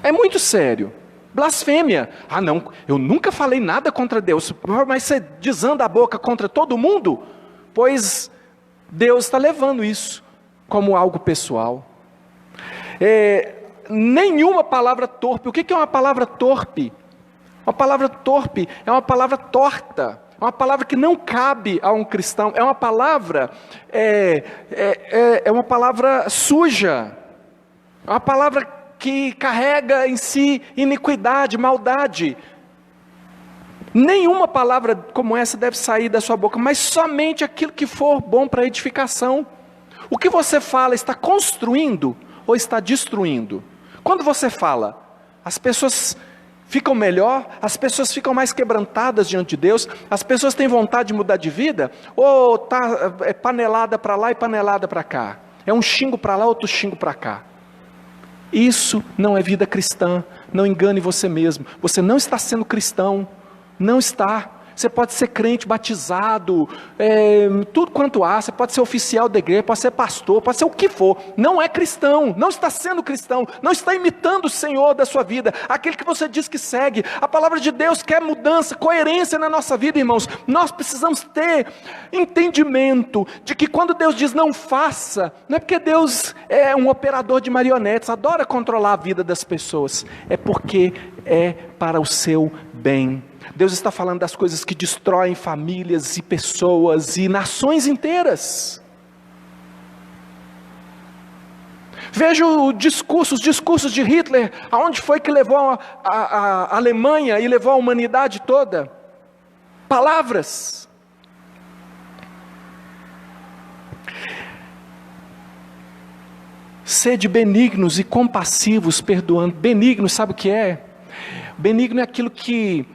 É muito sério. Blasfêmia. Ah não, eu nunca falei nada contra Deus. Mas você desanda a boca contra todo mundo? Pois Deus está levando isso como algo pessoal. Nenhuma palavra torpe. O que é uma palavra torpe? Uma palavra torpe é uma palavra torta. É uma palavra que não cabe a um cristão. É uma palavra uma palavra suja. É uma palavra que carrega em si iniquidade, maldade. Nenhuma palavra como essa deve sair da sua boca, mas somente aquilo que for bom para edificação. O que você fala está construindo ou está destruindo? Quando você fala, as pessoas ficam melhor, as pessoas ficam mais quebrantadas diante de Deus, as pessoas têm vontade de mudar de vida, ou está panelada para lá e panelada para cá, é um xingo para lá, outro xingo para cá. Isso não é vida cristã. Não engane você mesmo. Você não está sendo cristão. Não está. Você pode ser crente, batizado, tudo quanto há. Você pode ser oficial da igreja, pode ser pastor, pode ser o que for. Não é cristão. Não está sendo cristão. Não está imitando o Senhor da sua vida. Aquele que você diz que segue. A palavra de Deus quer mudança, coerência na nossa vida, irmãos. Nós precisamos ter entendimento de que quando Deus diz não faça, não é porque Deus é um operador de marionetes, adora controlar a vida das pessoas. É porque é para o seu bem. Deus está falando das coisas que destroem famílias e pessoas e nações inteiras. Veja os discursos de Hitler, aonde foi que levou a Alemanha e levou a humanidade toda? Palavras. Sede benignos e compassivos, perdoando. Benigno, sabe o que é? Benigno é aquilo que...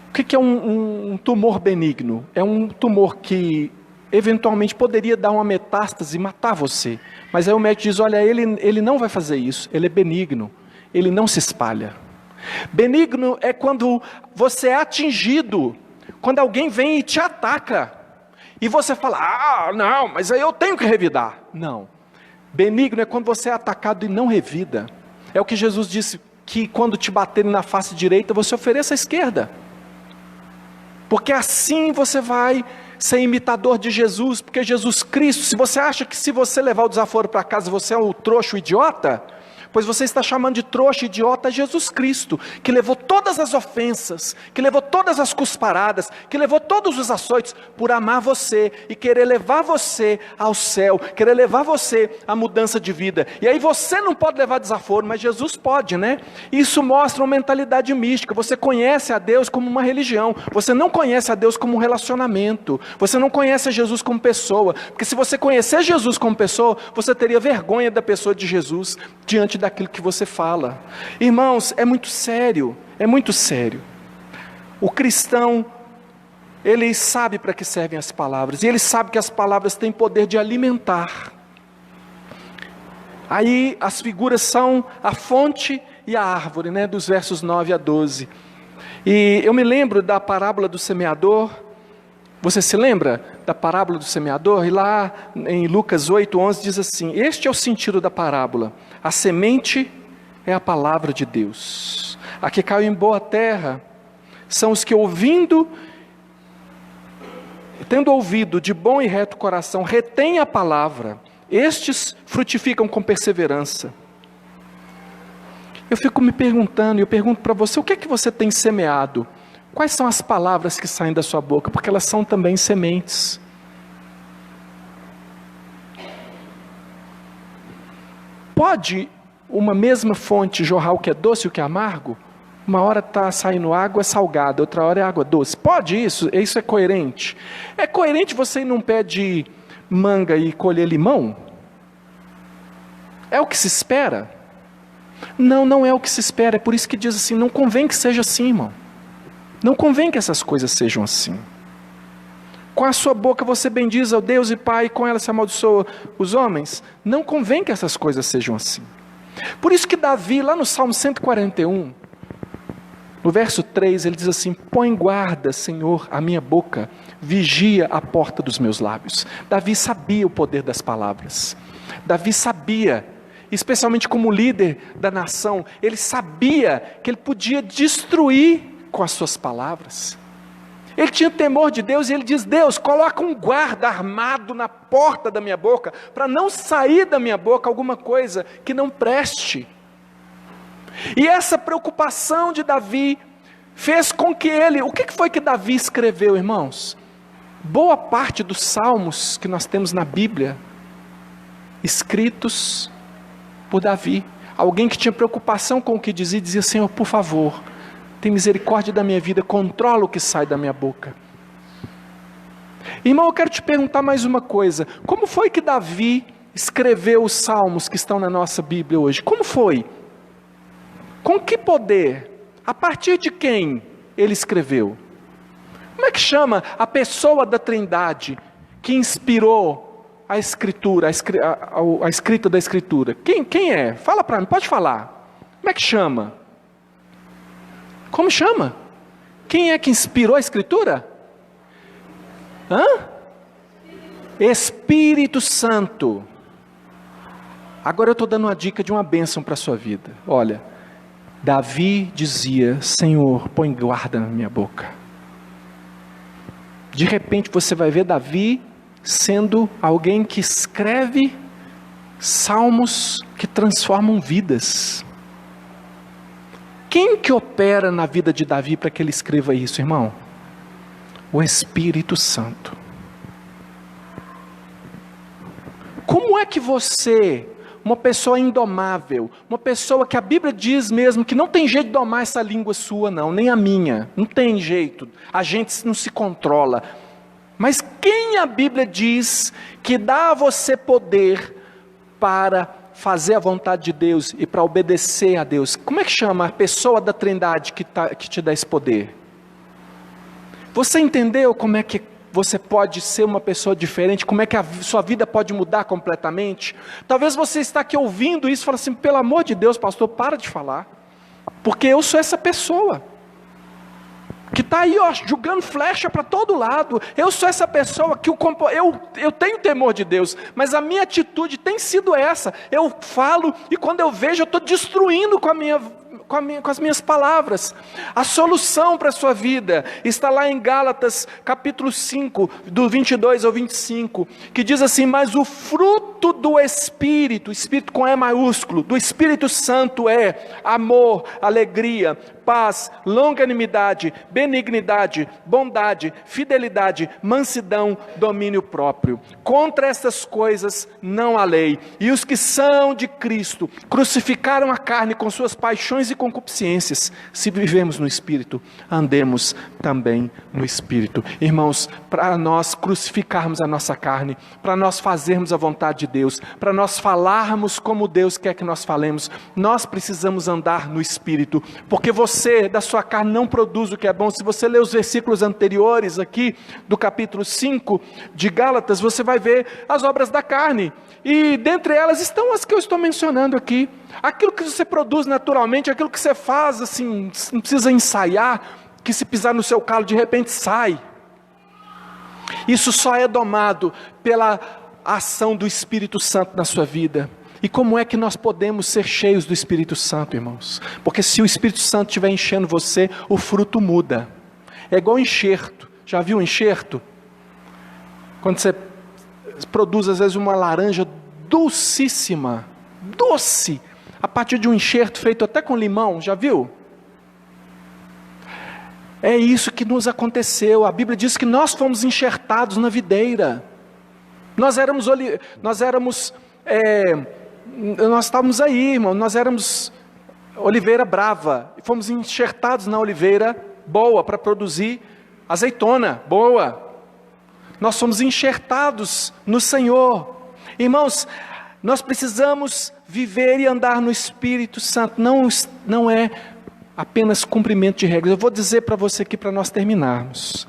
O que é um tumor benigno? É um tumor que eventualmente poderia dar uma metástase e matar você. Mas aí o médico diz, olha, ele não vai fazer isso, ele é benigno, ele não se espalha. Benigno é quando você é atingido, quando alguém vem e te ataca. E você fala, não, mas aí eu tenho que revidar. Não. Benigno é quando você é atacado e não revida. É o que Jesus disse, que quando te baterem na face direita, você ofereça a esquerda. Porque assim você vai ser imitador de Jesus, porque Jesus Cristo, se você acha que se você levar o desaforo para casa, você é o trouxa, o idiota, pois você está chamando de trouxa, idiota, Jesus Cristo, que levou todas as ofensas, que levou todas as cusparadas, que levou todos os açoites, por amar você, e querer levar você ao céu, querer levar você à mudança de vida. E aí você não pode levar desaforo, mas Jesus pode, né? Isso mostra uma mentalidade mística. Você conhece a Deus como uma religião, você não conhece a Deus como um relacionamento, você não conhece a Jesus como pessoa, porque se você conhecer Jesus como pessoa, você teria vergonha da pessoa de Jesus, diante daquilo que você fala. Irmãos, é muito sério, é muito sério. O cristão, ele sabe para que servem as palavras, e ele sabe que as palavras têm poder de alimentar. Aí as figuras são a fonte e a árvore, né, dos versos 9 a 12. E eu me lembro da parábola do semeador. Você se lembra da parábola do semeador? E lá em Lucas 8:11 diz assim: este é o sentido da parábola. A semente é a palavra de Deus. A que caiu em boa terra são os que tendo ouvido de bom e reto coração, retém a palavra. Estes frutificam com perseverança. Eu fico me perguntando, e eu pergunto para você, o que é que você tem semeado? Quais são as palavras que saem da sua boca? Porque elas são também sementes. Pode uma mesma fonte jorrar o que é doce e o que é amargo? Uma hora está saindo água salgada, outra hora é água doce. Pode isso? Isso é coerente? É coerente você ir num pé de manga e colher limão? É o que se espera? Não, não é o que se espera. É por isso que diz assim, não convém que seja assim, irmão. Não convém que essas coisas sejam assim. Com a sua boca você bendiz ao Deus e Pai, e com ela se amaldiçoa os homens. Não convém que essas coisas sejam assim. Por isso que Davi, lá no Salmo 141, no verso 3, ele diz assim: põe guarda, Senhor, a minha boca, vigia a porta dos meus lábios. Davi sabia o poder das palavras. Davi sabia, especialmente como líder da nação, ele sabia que ele podia destruir com as suas palavras. Ele tinha temor de Deus e ele diz: Deus, coloca um guarda armado na porta da minha boca, para não sair da minha boca alguma coisa que não preste. E essa preocupação de Davi fez com que ele, o que foi que Davi escreveu, irmãos? Boa parte dos salmos que nós temos na Bíblia, escritos por Davi. Alguém que tinha preocupação com o que dizia: Senhor, por favor, tem misericórdia da minha vida, controla o que sai da minha boca. Irmão, eu quero te perguntar mais uma coisa: como foi que Davi escreveu os salmos que estão na nossa Bíblia hoje? Como foi? Com que poder? A partir de quem ele escreveu? Como é que chama a pessoa da Trindade que inspirou a escritura, a escrita da Escritura? Quem é? Fala para mim, pode falar. Como é que chama? Como chama? Quem é que inspirou a Escritura? Espírito Santo. Agora eu estou dando uma dica de uma bênção para a sua vida. Olha, Davi dizia: Senhor, põe guarda na minha boca. De repente você vai ver Davi sendo alguém que escreve salmos que transformam vidas. Quem que opera na vida de Davi para que ele escreva isso, irmão? O Espírito Santo. Como é que você, uma pessoa indomável, uma pessoa que a Bíblia diz mesmo que não tem jeito de domar essa língua sua não, nem a minha, não tem jeito, a gente não se controla, mas quem a Bíblia diz que dá a você poder para fazer a vontade de Deus e para obedecer a Deus? Como é que chama a pessoa da Trindade que te dá esse poder? Você entendeu como é que você pode ser uma pessoa diferente? Como é que a sua vida pode mudar completamente? Talvez você está aqui ouvindo isso e fala assim: pelo amor de Deus, pastor, para de falar, porque eu sou essa pessoa. que está aí, ó, jogando flecha para todo lado. Eu sou essa pessoa que eu tenho temor de Deus, mas a minha atitude tem sido essa. Eu falo e quando eu vejo, eu estou destruindo com as minhas palavras. A solução para a sua vida está lá em Gálatas capítulo 5, do 22 ao 25, que diz assim: mas o fruto do Espírito, Espírito com E maiúsculo, do Espírito Santo é amor, alegria, paz, longanimidade, benignidade, bondade, fidelidade, mansidão, domínio próprio. Contra estas coisas não há lei. E os que são de Cristo crucificaram a carne com suas paixões e concupiscências. Se vivemos no Espírito, andemos também no Espírito. Irmãos, para nós crucificarmos a nossa carne, para nós fazermos a vontade de Deus, para nós falarmos como Deus quer que nós falemos, nós precisamos andar no Espírito, porque você da sua carne não produz o que é bom. Se você ler os versículos anteriores aqui, do capítulo 5 de Gálatas, você vai ver as obras da carne, e dentre elas estão as que eu estou mencionando aqui. Aquilo que você produz naturalmente, aquilo que você faz assim, não precisa ensaiar, que se pisar no seu calo de repente sai. Isso só é domado pela ação do Espírito Santo na sua vida. E como é que nós podemos ser cheios do Espírito Santo, irmãos? Porque se o Espírito Santo estiver enchendo você, o fruto muda. É igual enxerto. Já viu enxerto? Quando você produz às vezes uma laranja docíssima, doce, a partir de um enxerto feito até com limão, já viu? É isso que nos aconteceu. A Bíblia diz que nós fomos enxertados na videira. Nós estávamos aí, irmão, nós éramos oliveira brava, e fomos enxertados na oliveira boa, para produzir azeitona boa. Nós somos enxertados no Senhor. Irmãos, nós precisamos viver e andar no Espírito Santo, não é apenas cumprimento de regras. Eu vou dizer para você aqui, para nós terminarmos,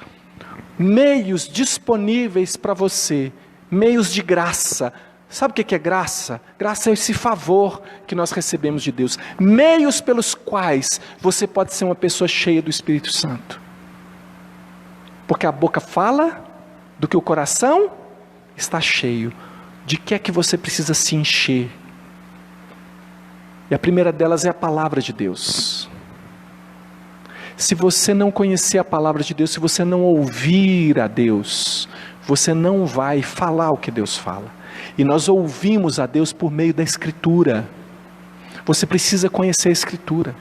meios disponíveis para você, meios de graça. Sabe o que é graça? Graça é esse favor que nós recebemos de Deus. Meios pelos quais você pode ser uma pessoa cheia do Espírito Santo. Porque a boca fala do que o coração está cheio. De que é que você precisa se encher? E a primeira delas é a palavra de Deus. Se você não conhecer a palavra de Deus, se você não ouvir a Deus, você não vai falar o que Deus fala. E nós ouvimos a Deus por meio da Escritura. Você precisa conhecer a Escritura.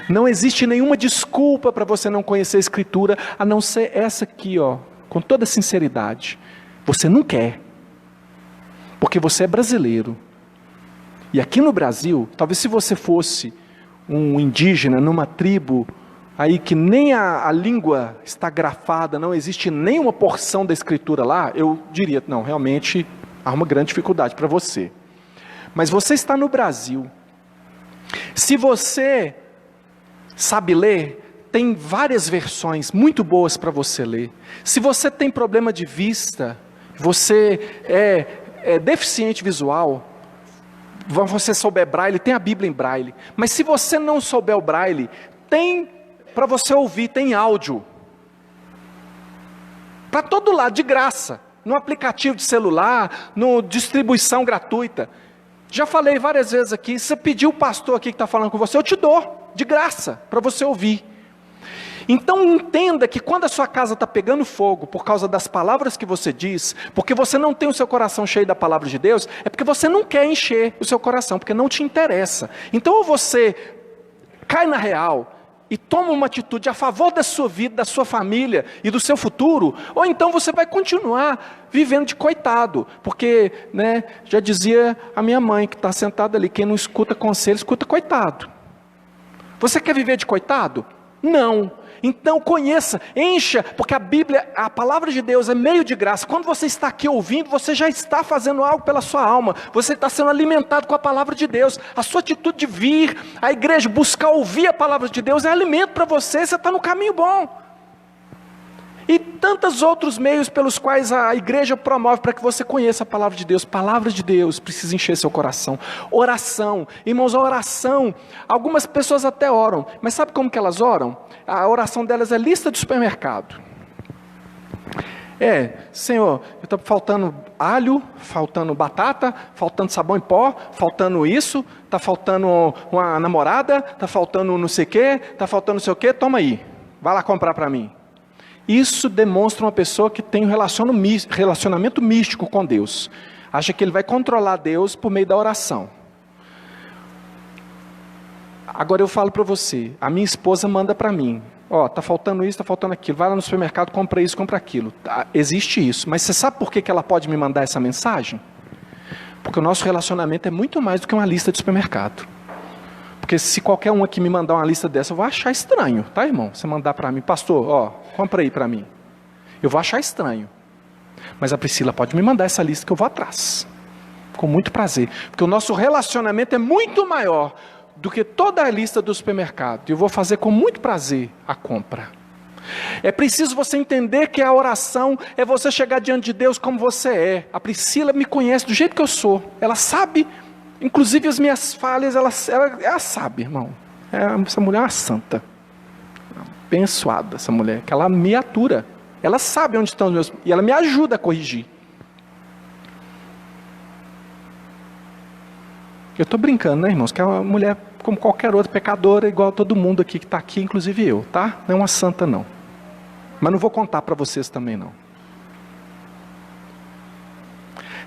Não existe nenhuma desculpa para você não conhecer a Escritura, a não ser essa aqui, ó, com toda sinceridade. Você não quer, porque você é brasileiro. E aqui no Brasil, talvez se você fosse um indígena numa tribo aí que nem a língua está grafada, não existe nenhuma porção da Escritura lá, eu diria, não, realmente há uma grande dificuldade para você. Mas você está no Brasil. Se você sabe ler, tem várias versões muito boas para você ler. Se você tem problema de vista, você é deficiente visual, você souber braille, tem a Bíblia em braille. Mas se você não souber o braille, tem para você ouvir, tem áudio. Para todo lado, de graça. No aplicativo de celular, no distribuição gratuita. Já falei várias vezes aqui, se você pedir o pastor aqui que está falando com você, eu te dou, de graça, para você ouvir. Então entenda que quando a sua casa está pegando fogo, por causa das palavras que você diz, porque você não tem o seu coração cheio da palavra de Deus, é porque você não quer encher o seu coração, porque não te interessa. Então ou você cai na real e toma uma atitude a favor da sua vida, da sua família e do seu futuro, ou então você vai continuar vivendo de coitado, porque, né, já dizia a minha mãe que está sentada ali, quem não escuta conselho, escuta coitado. Você quer viver de coitado? Não. Então conheça, encha, porque a Bíblia, a palavra de Deus é meio de graça. Quando você está aqui ouvindo, você já está fazendo algo pela sua alma, você está sendo alimentado com a palavra de Deus. A sua atitude de vir à igreja, buscar ouvir a palavra de Deus, é alimento para você, você está no caminho bom. E tantos outros meios pelos quais a igreja promove para que você conheça a palavra de Deus. Palavra de Deus precisa encher seu coração. Oração, irmãos, a oração, algumas pessoas até oram, mas sabe como que elas oram? A oração delas é lista de supermercado. Senhor, está faltando alho, faltando batata, faltando sabão em pó, faltando isso, está faltando uma namorada, está faltando não sei o quê, está faltando não sei o quê, toma aí, vai lá comprar para mim. Isso demonstra uma pessoa que tem um relacionamento místico com Deus. Acha que ele vai controlar Deus por meio da oração. Agora eu falo para você, a minha esposa manda para mim, está faltando isso, está faltando aquilo, vai lá no supermercado, compra isso, compra aquilo. Existe isso, mas você sabe por que ela pode me mandar essa mensagem? Porque o nosso relacionamento é muito mais do que uma lista de supermercado. Porque se qualquer um aqui me mandar uma lista dessa, eu vou achar estranho, tá, irmão? Você mandar para mim, pastor, compra aí para mim. Eu vou achar estranho. Mas a Priscila pode me mandar essa lista que eu vou atrás. Com muito prazer. Porque o nosso relacionamento é muito maior do que toda a lista do supermercado. E eu vou fazer com muito prazer a compra. É preciso você entender que a oração é você chegar diante de Deus como você é. A Priscila me conhece do jeito que eu sou. Ela sabe, inclusive as minhas falhas, ela sabe, irmão. Essa mulher é uma santa. Abençoada essa mulher, que ela me atura. Ela sabe onde estão os meus... E ela me ajuda a corrigir. Eu estou brincando, né, irmãos? Que é uma mulher como qualquer outra pecadora, igual a todo mundo aqui que está aqui, inclusive eu, tá? Não é uma santa, não. Mas não vou contar para vocês também, não.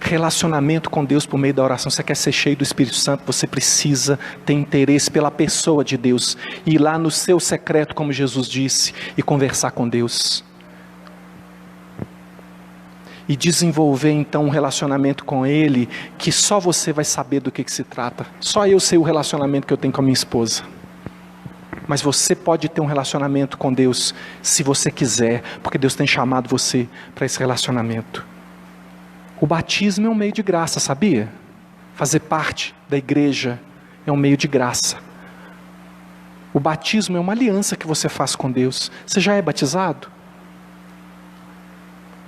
Relacionamento com Deus por meio da oração. Você quer ser cheio do Espírito Santo, você precisa ter interesse pela pessoa de Deus. Ir lá no seu secreto, como Jesus disse, e conversar com Deus. E desenvolver então um relacionamento com Ele, que só você vai saber do que se trata. Só eu sei o relacionamento que eu tenho com a minha esposa. Mas você pode ter um relacionamento com Deus, se você quiser, porque Deus tem chamado você para esse relacionamento. O batismo é um meio de graça, sabia? Fazer parte da igreja é um meio de graça. O batismo é uma aliança que você faz com Deus. Você já é batizado?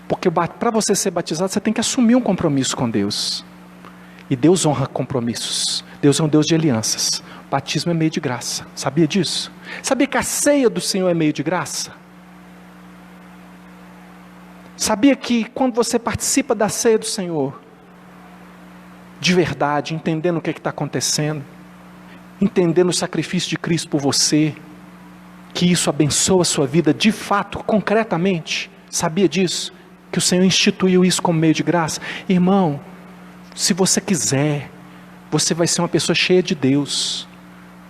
Porque para você ser batizado, você tem que assumir um compromisso com Deus. E Deus honra compromissos. Deus é um Deus de alianças. O batismo é meio de graça. Sabia disso? Sabia que a ceia do Senhor é meio de graça? Sabia que quando você participa da ceia do Senhor, de verdade, entendendo o que está acontecendo, entendendo o sacrifício de Cristo por você, que isso abençoa a sua vida de fato, concretamente? Sabia disso? Que o Senhor instituiu isso como meio de graça? Irmão, se você quiser, você vai ser uma pessoa cheia de Deus.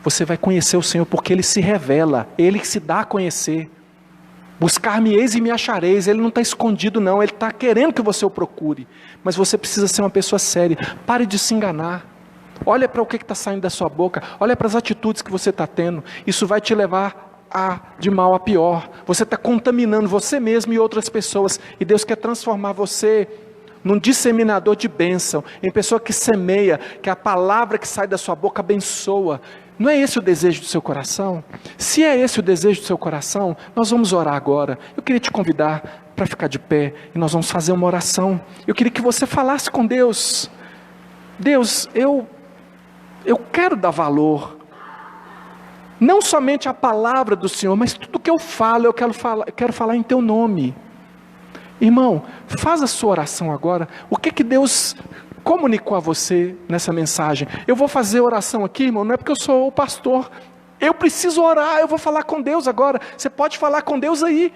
Você vai conhecer o Senhor porque Ele se revela, Ele que se dá a conhecer. Buscar-me-eis e me achareis. Ele não está escondido não, Ele está querendo que você o procure. Mas você precisa ser uma pessoa séria. Pare de se enganar. Olha para o que está saindo da sua boca. Olha para as atitudes que você está tendo. Isso vai te levar de mal a pior. Você está contaminando você mesmo e outras pessoas. E Deus quer transformar você num disseminador de bênção. Em pessoa que semeia, que a palavra que sai da sua boca abençoa. Não é esse o desejo do seu coração? Se é esse o desejo do seu coração, nós vamos orar agora. Eu queria te convidar para ficar de pé e nós vamos fazer uma oração. Eu queria que você falasse com Deus. Deus, eu quero dar valor, não somente a palavra do Senhor, mas tudo que eu falo, eu quero falar em Teu nome. Irmão, faz a sua oração agora. O que Deus comunicou a você nessa mensagem? Eu vou fazer oração aqui, irmão, não é porque eu sou o pastor. Eu preciso orar, eu vou falar com Deus agora. Você pode falar com Deus aí.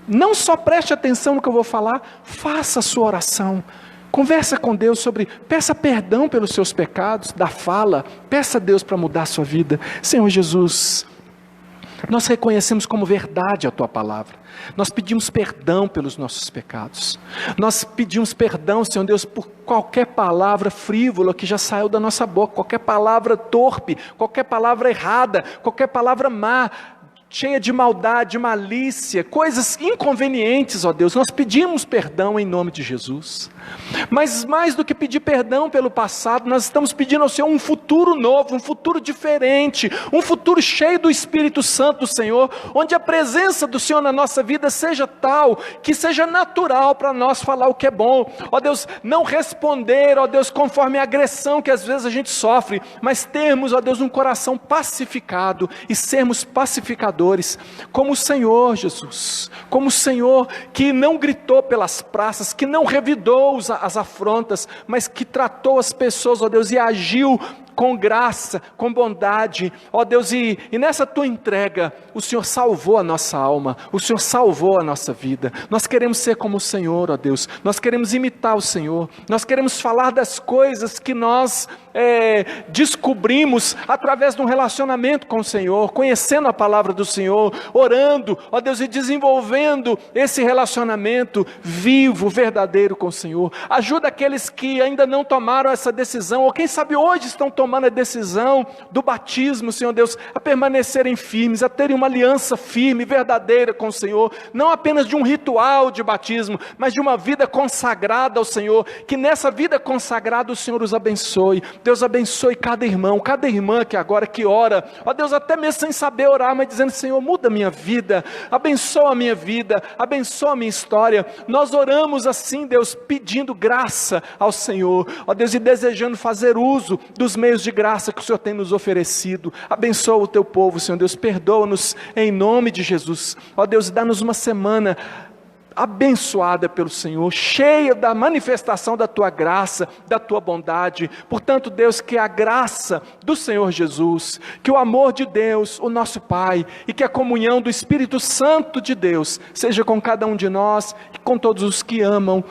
Não só preste atenção no que eu vou falar, faça a sua oração. Conversa com Deus sobre, peça perdão pelos seus pecados, da fala, peça a Deus para mudar a sua vida. Senhor Jesus, nós reconhecemos como verdade a Tua palavra. Nós pedimos perdão pelos nossos pecados. Nós pedimos perdão, Senhor Deus, por qualquer palavra frívola que já saiu da nossa boca, qualquer palavra torpe, qualquer palavra errada, qualquer palavra má, cheia de maldade, malícia, coisas inconvenientes, ó Deus. Nós pedimos perdão em nome de Jesus. Mas mais do que pedir perdão pelo passado, nós estamos pedindo ao Senhor um futuro novo, um futuro diferente, um futuro cheio do Espírito Santo do Senhor, onde a presença do Senhor na nossa vida seja tal, que seja natural para nós falar o que é bom. Ó Deus, não responder, ó Deus, conforme a agressão que às vezes a gente sofre, mas termos, ó Deus, um coração pacificado e sermos pacificadores, como o Senhor Jesus, como o Senhor que não gritou pelas praças, que não revidou as afrontas, mas que tratou as pessoas, ó Deus, e agiu com graça, com bondade, ó Deus, e nessa tua entrega, o Senhor salvou a nossa alma, o Senhor salvou a nossa vida. Nós queremos ser como o Senhor, ó Deus, nós queremos imitar o Senhor, nós queremos falar das coisas que nós descobrimos através de um relacionamento com o Senhor, conhecendo a palavra do Senhor, orando, ó Deus, e desenvolvendo esse relacionamento vivo, verdadeiro com o Senhor. Ajuda aqueles que ainda não tomaram essa decisão, ou quem sabe hoje estão tomando a decisão do batismo, Senhor Deus, a permanecerem firmes, a terem uma aliança firme, verdadeira com o Senhor, não apenas de um ritual de batismo, mas de uma vida consagrada ao Senhor, que nessa vida consagrada o Senhor os abençoe. Deus abençoe cada irmão, cada irmã que agora que ora, ó Deus, até mesmo sem saber orar, mas dizendo: Senhor, muda a minha vida, abençoa a minha vida, abençoa a minha história. Nós oramos assim, Deus, pedindo graça ao Senhor, ó Deus, e desejando fazer uso dos meios de graça que o Senhor tem nos oferecido. Abençoa o teu povo, Senhor Deus, perdoa-nos em nome de Jesus, ó Deus, dá-nos uma semana abençoada pelo Senhor, cheia da manifestação da tua graça, da tua bondade. Portanto, Deus, que a graça do Senhor Jesus, que o amor de Deus, o nosso Pai, e que a comunhão do Espírito Santo de Deus seja com cada um de nós e com todos os que amam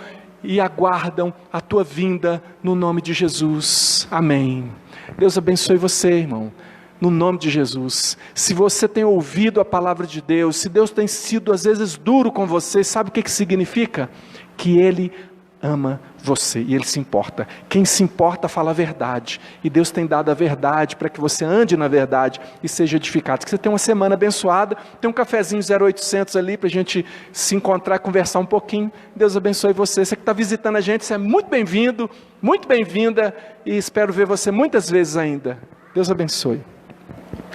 e aguardam a tua vinda, no nome de Jesus. Amém. Deus abençoe você, irmão, no nome de Jesus. Se você tem ouvido a palavra de Deus, se Deus tem sido às vezes duro com você, sabe o que significa? Que Ele ama você e Ele se importa. Quem se importa fala a verdade, e Deus tem dado a verdade para que você ande na verdade e seja edificado. Que você tenha uma semana abençoada. Tem um cafezinho 0800 ali para a gente se encontrar, conversar um pouquinho. Deus abençoe você. Você que está visitando a gente, você é muito bem-vindo, muito bem-vinda, e espero ver você muitas vezes ainda. Deus abençoe.